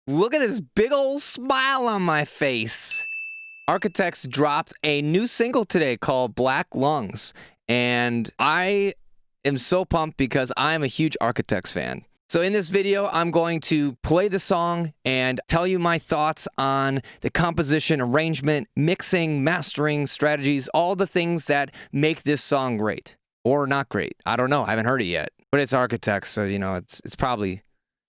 Look at this big old smile on my face. Architects dropped a new single today called Black Lungs. And I am so pumped because I'm a huge Architects fan. So in this video, I'm going to play the song and tell you my thoughts on the composition, arrangement, mixing, mastering, strategies, all the things that make this song great. Or not great. I don't know. I haven't heard it yet. But it's Architects, so you know it's probably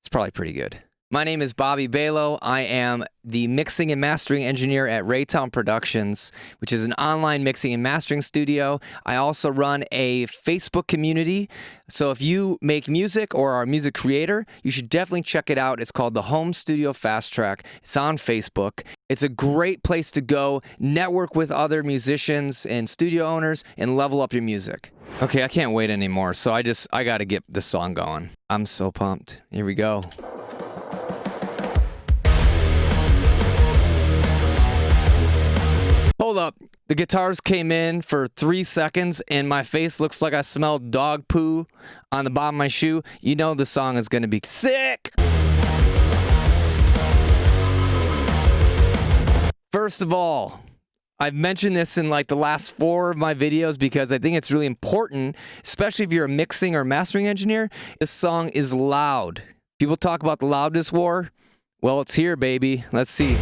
pretty good. My name is Bobby Balo. I am the mixing and mastering engineer at Raytown Productions, which is an online mixing and mastering studio. I also run a Facebook community. So if you make music or are a music creator, you should definitely check it out. It's called the Home Studio Fast Track. It's on Facebook. It's a great place to go, network with other musicians and studio owners, and level up your music. Okay, I can't wait anymore, so I got to get the song going. I'm so pumped. Here we go. Hold up. The guitars came in for 3 seconds, and my face looks like I smelled dog poo on the bottom of my shoe. You know the song is going to be sick. First of all, I've mentioned this in like the last 4 of my videos because I think it's really important, especially if you're a mixing or mastering engineer. This song is loud. People talk about the loudness war. Well, it's here, baby. Let's see.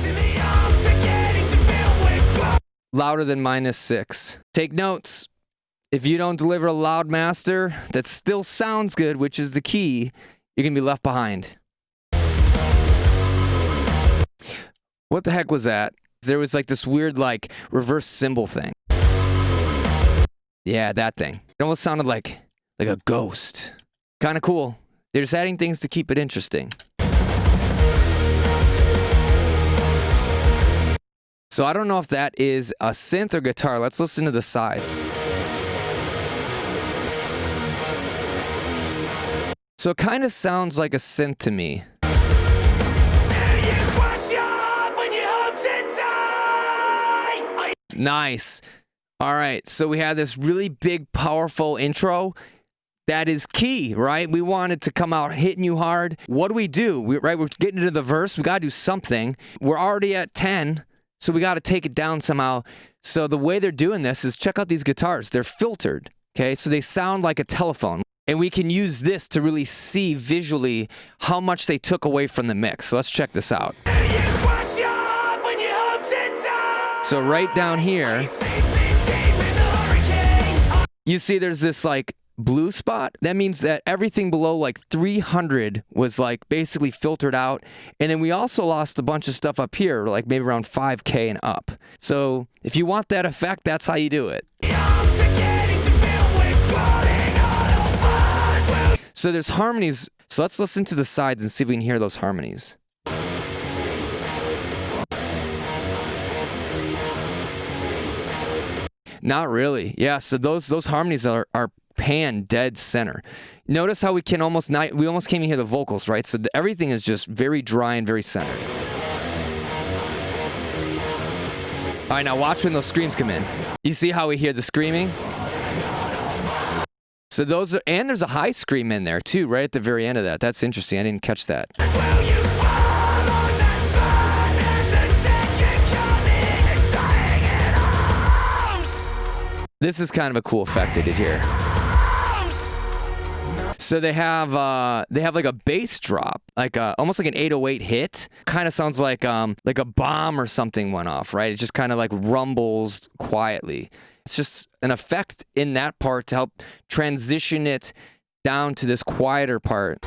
Louder than -6. Take notes. If you don't deliver a loud master that still sounds good, which is the key, you're going to be left behind. What the heck was that? There was like this weird like reverse cymbal thing. Yeah, that thing. It almost sounded like a ghost. Kind of cool. They're just adding things to keep it interesting. So I don't know if that is a synth or guitar. Let's listen to the sides. So it kind of sounds like a synth to me. Nice. All right, so we had this really big, powerful intro. That is key, right? We want it to come out hitting you hard. What do? We're getting into the verse. We got to do something. We're already at 10. So we got to take it down somehow. So the way they're doing this is check out these guitars. They're filtered, okay? So they sound like a telephone. And we can use this to really see visually how much they took away from the mix. So let's check this out. So right down here, you see there's this like blue spot. That means that everything below like 300 was like basically filtered out. And then we also lost a bunch of stuff up here, like maybe around 5K and up. So if you want that effect, that's how you do it. So there's harmonies. So let's listen to the sides and see if we can hear those harmonies. Not really. Yeah, so those harmonies are pan dead center. Notice how we almost can't even hear the vocals, right? So everything is just very dry and very centered. All right, now watch when those screams come in. You see how we hear the screaming? So those are, and there's a high scream in there too, right at the very end of that. That's interesting. I didn't catch that. This is kind of a cool effect they did here. So they have like a bass drop, like almost like an 808 hit. Kind of sounds like a bomb or something went off, right? It just kind of like rumbles quietly. It's just an effect in that part to help transition it down to this quieter part.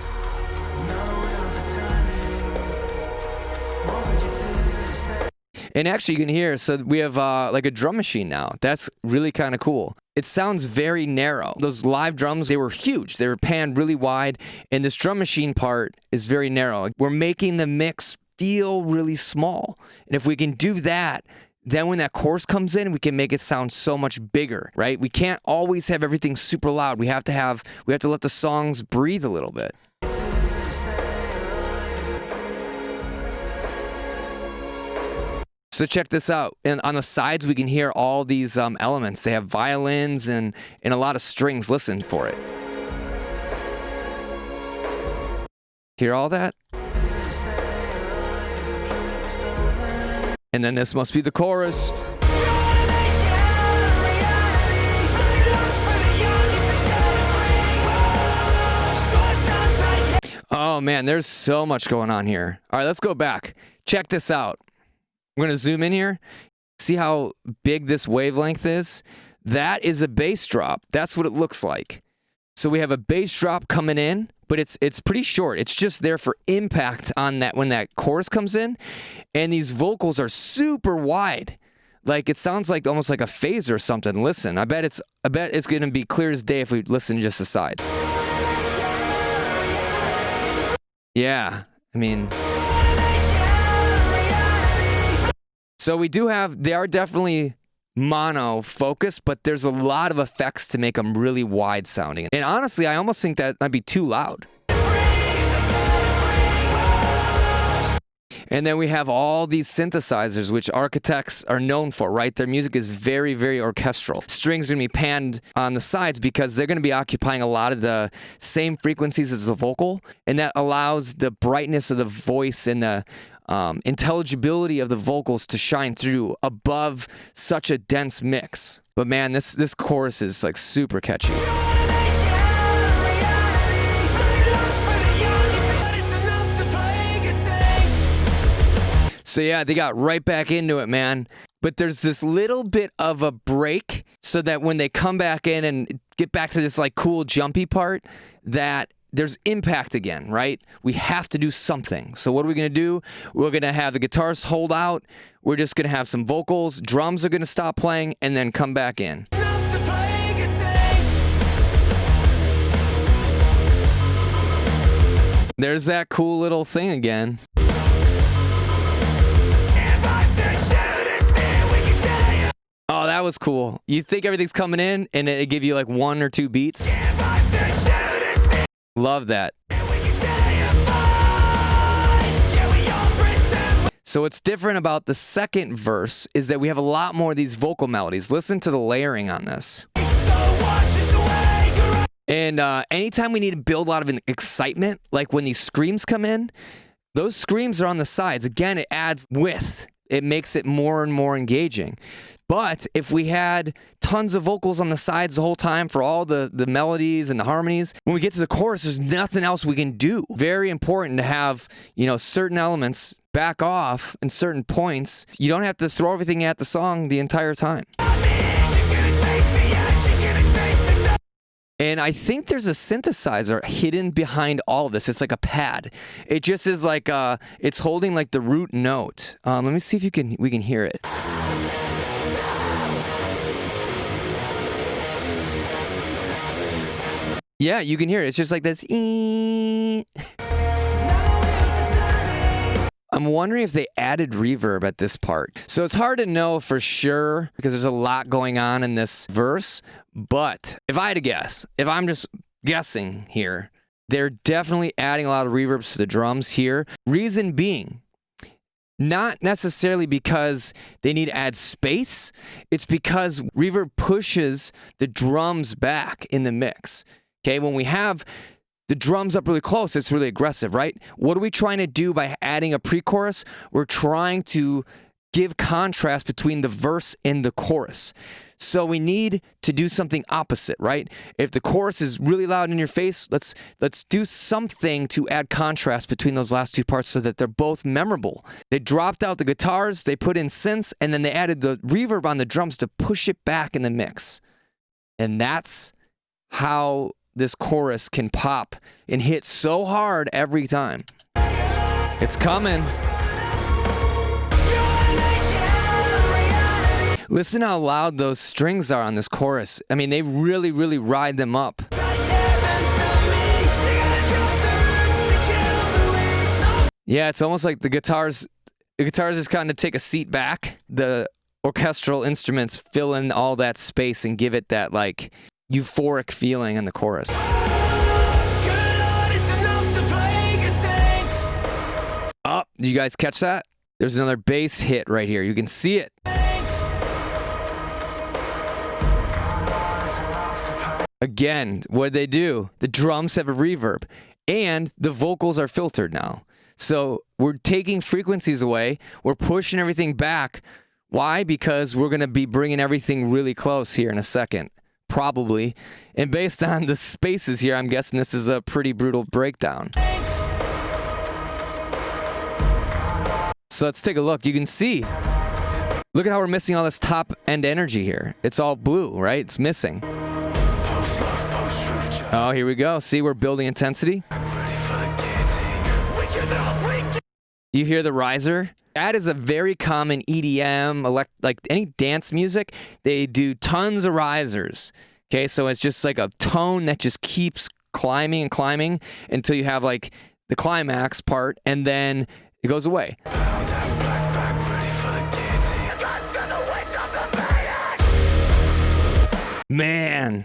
And actually, you can hear, so we have like a drum machine now. That's really kind of cool. It sounds very narrow. Those live drums, they were huge. They were panned really wide. And this drum machine part is very narrow. We're making the mix feel really small. And if we can do that, then when that chorus comes in, we can make it sound so much bigger, right? We can't always have everything super loud. We have to let the songs breathe a little bit. So check this out. And on the sides, we can hear all these elements. They have violins and a lot of strings. Listen for it. Hear all that? And then this must be the chorus. Oh man, there's so much going on here. All right, let's go back. Check this out. We're going to zoom in here. See how big this wavelength is? That is a bass drop. That's what it looks like. So we have a bass drop coming in, but it's pretty short. It's just there for impact on that when that chorus comes in. And these vocals are super wide. Like it sounds like almost like a phaser or something. Listen, I bet it's going to be clear as day if we listen to just the sides. Yeah, I mean, so we do have, they are definitely mono focused, but there's a lot of effects to make them really wide sounding. And honestly, I almost think that might be too loud. And then we have all these synthesizers, which architects are known for, right? Their music is very, very orchestral. Strings are going to be panned on the sides because they're going to be occupying a lot of the same frequencies as the vocal, and that allows the brightness of the voice and the intelligibility of the vocals to shine through above such a dense mix. But man, this chorus is like super catchy. So yeah, they got right back into it, man. But there's this little bit of a break so that when they come back in and get back to this like cool jumpy part, that there's impact again, right? We have to do something. So what are we going to do? We're going to have the guitars hold out. We're just going to have some vocals. Drums are going to stop playing and then come back in. There's that cool little thing again. Oh, that was cool. You think everything's coming in and it give you like 1 or 2 beats? Love that. So what's different about the second verse is that we have a lot more of these vocal melodies. Listen to the layering on this. And anytime we need to build a lot of excitement, like when these screams come in, those screams are on the sides. Again, it adds width. It makes it more and more engaging. But if we had tons of vocals on the sides the whole time for all the melodies and the harmonies, when we get to the chorus, there's nothing else we can do. Very important to have, certain elements back off in certain points. You don't have to throw everything at the song the entire time. And I think there's a synthesizer hidden behind all of this. It's like a pad. It just is like, it's holding like the root note. Let me see if we can hear it. Yeah, you can hear it. It's just like this. I'm wondering if they added reverb at this part. So it's hard to know for sure because there's a lot going on in this verse. But if I had to guess, if I'm just guessing here, they're definitely adding a lot of reverbs to the drums here. Reason being, not necessarily because they need to add space. It's because reverb pushes the drums back in the mix. Okay, when we have the drums up really close, it's really aggressive, right? What are we trying to do by adding a pre-chorus? We're trying to give contrast between the verse and the chorus. So we need to do something opposite, right? If the chorus is really loud in your face, let's do something to add contrast between those last two parts so that they're both memorable. They dropped out the guitars, they put in synths, and then they added the reverb on the drums to push it back in the mix. And that's how this chorus can pop and hit so hard every time. It's coming. Listen how loud those strings are on this chorus. I mean, they really, really ride them up. Yeah, it's almost like the guitars just kind of take a seat back. The orchestral instruments fill in all that space and give it that like euphoric feeling in the chorus. Oh, did you guys catch that? There's another bass hit right here. You can see it. Again, what did they do? The drums have a reverb, and the vocals are filtered now. So we're taking frequencies away. We're pushing everything back. Why? Because we're going to be bringing everything really close here in a second. Probably. And based on the spaces here, I'm guessing this is a pretty brutal breakdown. So let's take a look. You can see. Look at how we're missing all this top end energy here. It's all blue, right? It's missing. Oh, here we go. See, we're building intensity. You hear the riser? That is a very common EDM, like any dance music. They do tons of risers. Okay, so it's just like a tone that just keeps climbing and climbing until you have like the climax part, and then it goes away. Man.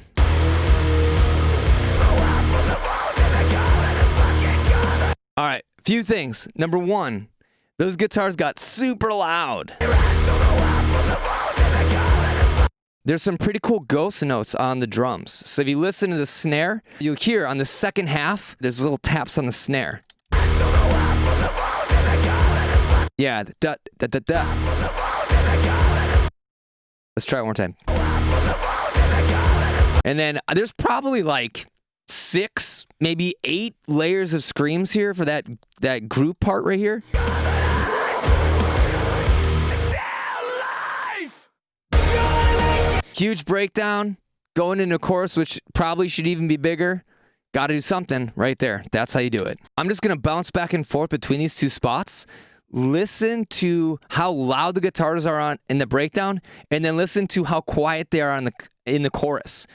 All right, few things. Number one, those guitars got super loud. There's some pretty cool ghost notes on the drums. So if you listen to the snare, you'll hear on the second half, there's little taps on the snare. Yeah, da da da da. Let's try it one more time. And then there's probably like 6, maybe 8 layers of screams here for that group part right here. Huge breakdown, going into a chorus, which probably should even be bigger. Got to do something right there. That's how you do it. I'm just going to bounce back and forth between these two spots. Listen to how loud the guitars are on in the breakdown, and then listen to how quiet they are in the chorus.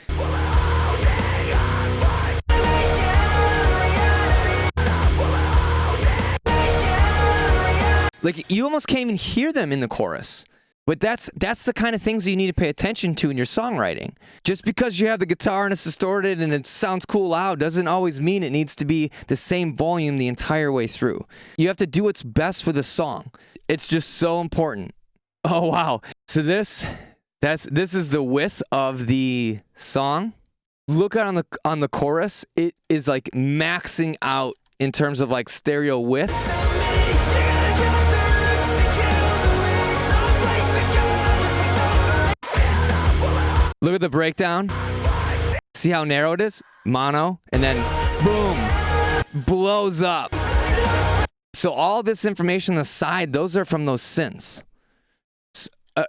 Like, you almost can't even hear them in the chorus. But that's the kind of things that you need to pay attention to in your songwriting. Just because you have the guitar and it's distorted and it sounds cool loud doesn't always mean it needs to be the same volume the entire way through. You have to do what's best for the song. It's just so important. Oh, wow. So this is the width of the song. Look out on the chorus. It is like maxing out in terms of like stereo width. Look at the breakdown. See how narrow it is? Mono, and then boom, blows up. So all this information on the side, those are from those synths.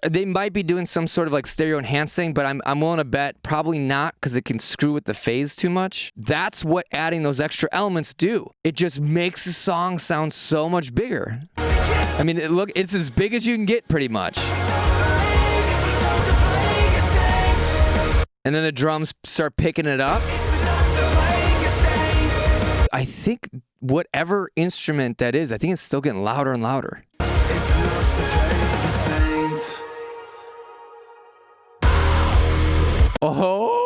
They might be doing some sort of like stereo enhancing, but I'm willing to bet probably not, because it can screw with the phase too much. That's what adding those extra elements do. It just makes the song sound so much bigger. I mean, it's as big as you can get pretty much. And then the drums start picking it up. I think whatever instrument that is, I think it's still getting louder and louder. Oh!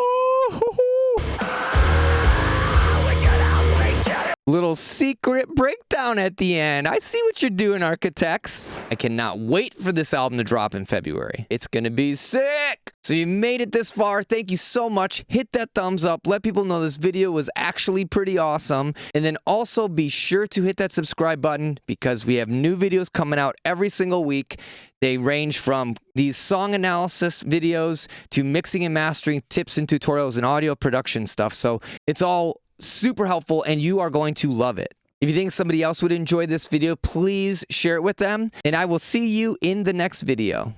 Little secret breakdown at the end. I see what you're doing, architects. I cannot wait for this album to drop in February. It's gonna be sick. So you made it this far. Thank you so much. Hit that thumbs up. Let people know this video was actually pretty awesome. And then also be sure to hit that subscribe button, because we have new videos coming out every single week. They range from these song analysis videos to mixing and mastering tips and tutorials and audio production stuff. So it's all super helpful, and you are going to love it. If you think somebody else would enjoy this video, please share it with them, and I will see you in the next video.